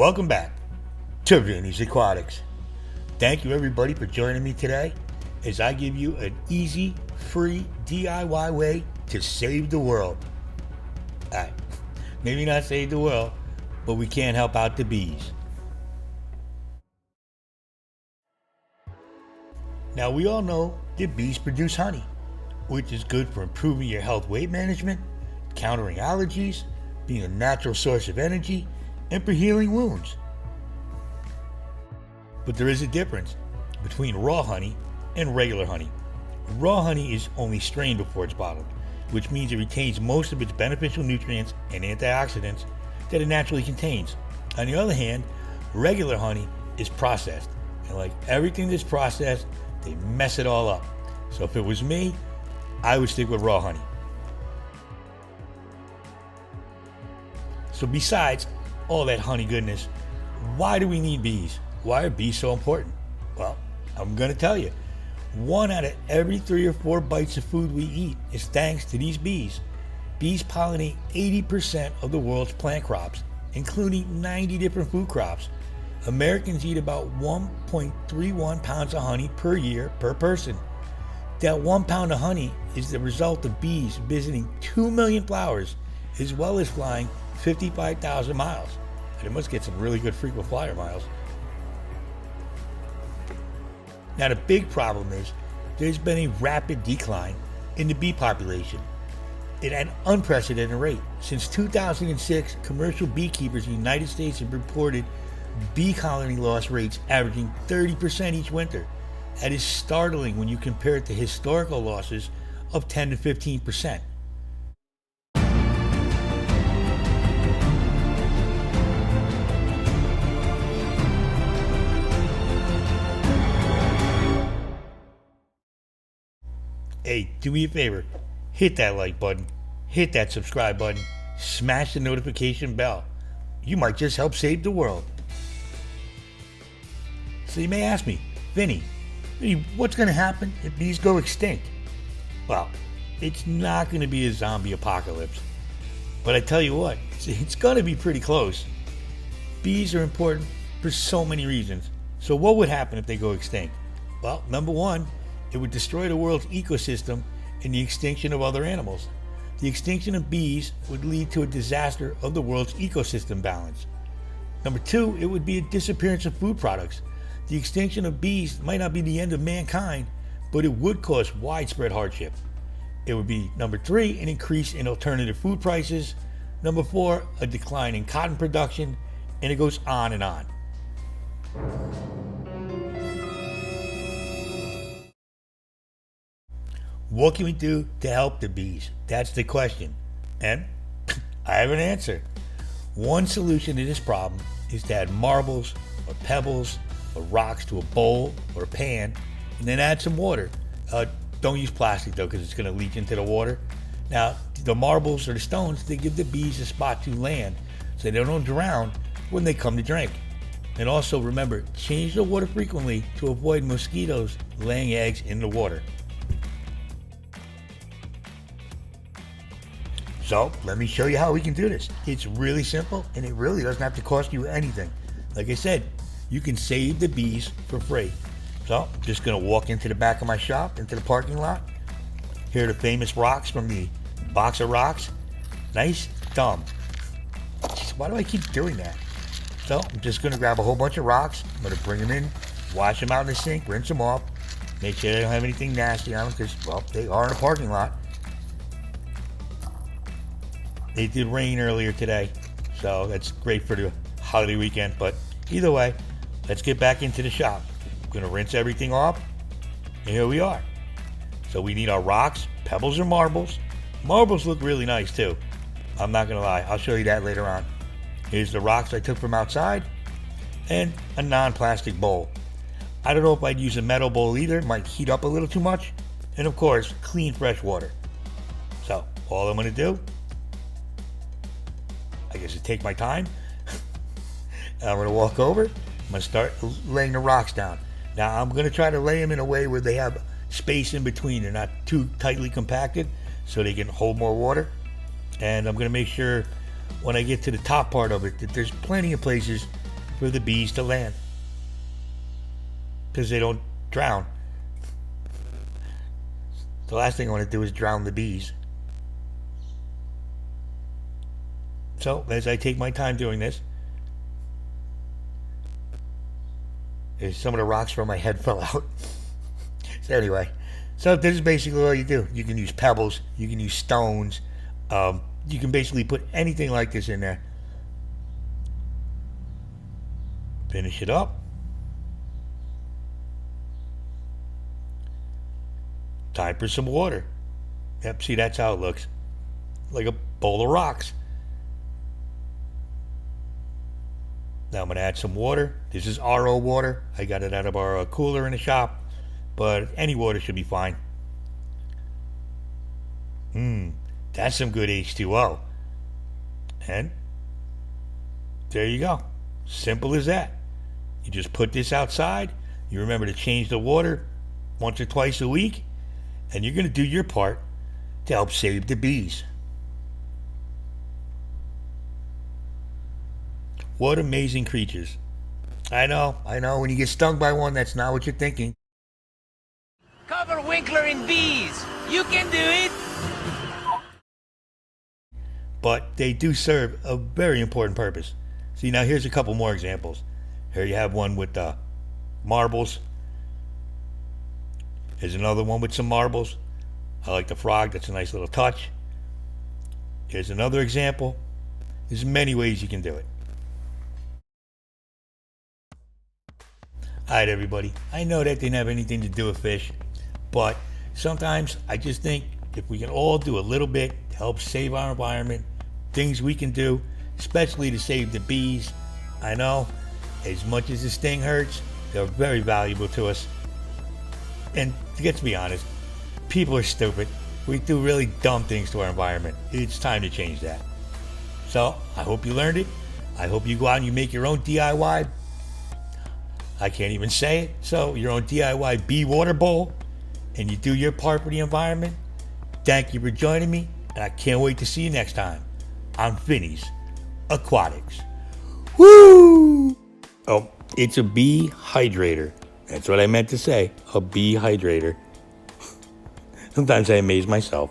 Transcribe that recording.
Welcome back to Vinny's Aquatics. Thank you everybody for joining me today as I give you an easy, free DIY way to save the world. Alright, maybe not save the world, but we can help out the bees. Now we all know that bees produce honey, which is good for improving your health weight management, countering allergies, being a natural source of energy, and for healing wounds. But there is a difference between raw honey and regular honey. Raw honey is only strained before it's bottled, which means it retains most of its beneficial nutrients and antioxidants that it naturally contains. On the other hand, regular honey is processed, and like everything that's processed, they mess it all up. So if it was me, I would stick with raw honey. So besides all that honey goodness, why do we need bees? Why are bees so important? Well, I'm going to tell you. 1 out of every 3 or 4 bites of food we eat is thanks to these bees. Bees pollinate 80% of the world's plant crops, including 90 different food crops. Americans eat about 1.31 pounds of honey per year per person. That 1 pound of honey is the result of bees visiting 2 million flowers, as well as flying 55,000 miles. And it must get some really good frequent flyer miles. Now the big problem is there's been a rapid decline in the bee population at an unprecedented rate. Since 2006, commercial beekeepers in the United States have reported bee colony loss rates averaging 30% each winter. That is startling when you compare it to historical losses of 10 to 15%. Hey, do me a favor, hit that like button, hit that subscribe button, smash the notification bell. You might just help save the world. So you may ask me, Vinny, what's going to happen if bees go extinct? Well, it's not going to be a zombie apocalypse. But I tell you what, it's going to be pretty close. Bees are important for so many reasons. So what would happen if they go extinct? Well, number one, it would destroy the world's ecosystem and the extinction of other animals. The extinction of bees would lead to a disaster of the world's ecosystem balance. Number two, it would be a disappearance of food products. The extinction of bees might not be the end of mankind, but it would cause widespread hardship. It would be, number three, an increase in alternative food prices. Number four, a decline in cotton production, and it goes on and on. What can we do to help the bees? That's the question. And I have an answer. One solution to this problem is to add marbles or pebbles or rocks to a bowl or a pan and then add some water. Don't use plastic though, because it's going to leach into the water. Now, the marbles or the stones, they give the bees a spot to land so they don't drown when they come to drink. And also remember, change the water frequently to avoid mosquitoes laying eggs in the water. So let me show you how we can do this. It's really simple and it really doesn't have to cost you anything. Like I said, you can save the bees for free. So I'm just gonna walk into the back of my shop, into the parking lot. Here are the famous rocks from the box of rocks. Nice, dumb. Why do I keep doing that? So I'm just gonna grab a whole bunch of rocks. I'm gonna bring them in, wash them out in the sink, rinse them off. Make sure they don't have anything nasty on them because, well, they are in a parking lot. It did rain earlier today, so that's great for the holiday weekend. But either way, let's get back into the shop. I'm going to rinse everything off, and here we are. So we need our rocks, pebbles or marbles. Marbles look really nice too. I'm not going to lie, I'll show you that later on. Here's the rocks I took from outside, and a non-plastic bowl. I don't know if I'd use a metal bowl either, it might heat up a little too much. And of course, clean fresh water. So all I'm going to do, I guess, is take my time. I'm going to walk over. I'm going to start laying the rocks down. Now I'm going to try to lay them in a way where they have space in between. They're not too tightly compacted so they can hold more water. And I'm going to make sure when I get to the top part of it that there's plenty of places for the bees to land. Because they don't drown. The last thing I want to do is drown the bees. So, as I take my time doing this, some of the rocks from my head fell out. So anyway, so this is basically all you do. You can use pebbles, you can use stones, you can basically put anything like this in there. Finish it up. Time for some water. Yep, see, that's how it looks. Like a bowl of rocks. Now I'm going to add some water. This is RO water. I got it out of our cooler in the shop. But any water should be fine. That's some good H2O. And there you go. Simple as that. You just put this outside. You remember to change the water once or twice a week. And you're going to do your part to help save the bees. What amazing creatures. I know. When you get stung by one, that's not what you're thinking. Cover Winkler in bees. You can do it. But they do serve a very important purpose. See, now here's a couple more examples. Here you have one with marbles. Here's another one with some marbles. I like the frog. That's a nice little touch. Here's another example. There's many ways you can do it. Alright, everybody. I know that didn't have anything to do with fish, but sometimes I just think if we can all do a little bit to help save our environment, things we can do, especially to save the bees. I know, as much as the sting hurts, they're very valuable to us. And to get to be honest, people are stupid. We do really dumb things to our environment. It's time to change that. So, I hope you learned it. I hope you go out and you make your own DIY. I can't even say it. So, your own DIY bee water bowl. And you do your part for the environment. Thank you for joining me. And I can't wait to see you next time on Vinny's Aquatics. Woo! Oh, it's a bee hydrator. That's what I meant to say. A bee hydrator. Sometimes I amaze myself.